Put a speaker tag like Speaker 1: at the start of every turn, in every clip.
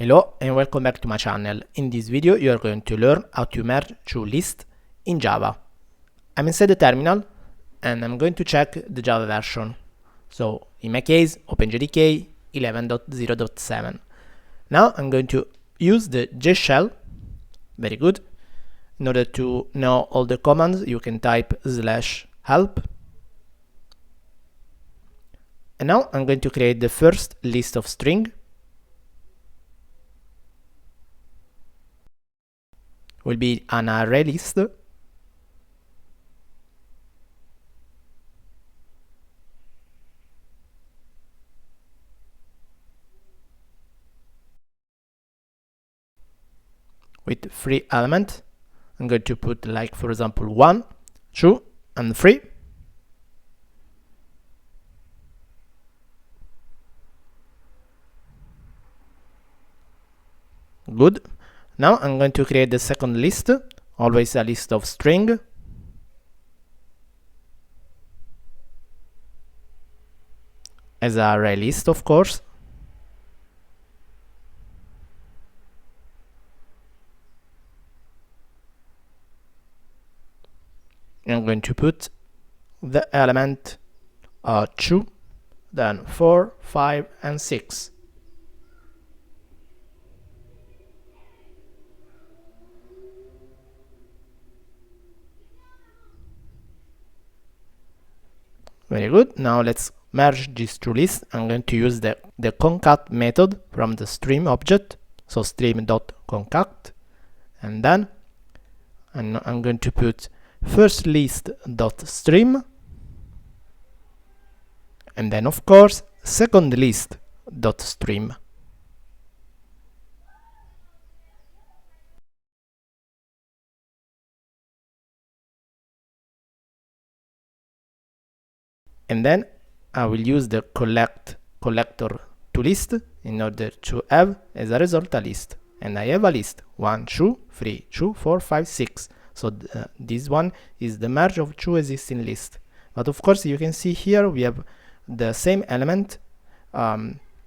Speaker 1: Hello and welcome back to my channel. In this video you are going to learn how to merge two lists in Java. I'm inside the terminal and I'm going to check the Java version. So in my case OpenJDK 11.0.7. Now I'm going to use the J shell. Very good. In order to know all the commands you can type /help. And now I'm going to create the first list of string. Will be an array list. With 3 elements. I'm going to put, like, for example, 1, 2, and 3. Good. Now I'm going to create the second list, always a list of string. As an array list, of course. I'm going to put the element 2, then 4, 5, and 6. Very good. Now let's merge these two lists. I'm going to use the concat method from the stream object. So stream.concat. And then I'm going to put first list.stream. And then, of course, second list.stream. And then I will use the collector to list in order to have as a result a list. And I have a list 1, 2, 3, 2, 4, 5, 6. So this one is the merge of two existing lists. But of course you can see here we have the same element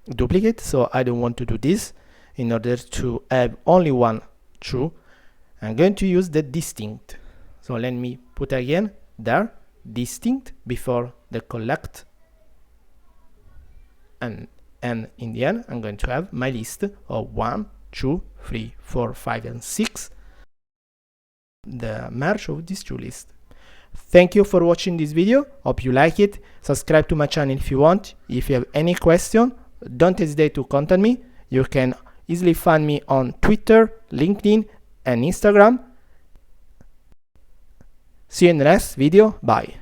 Speaker 1: duplicate, so I don't want to do this. In order to have only one true, I'm going to use the distinct. So let me put again there distinct before the collect, and in the end I'm going to have my list of 1, 2, 3, 4, 5, and 6, the merge of these two lists. Thank you for watching this video. Hope you like it. Subscribe to my channel if you want. If you have any question, don't hesitate to contact me. You can easily find me on Twitter, LinkedIn, and Instagram. See you in the next video. Bye.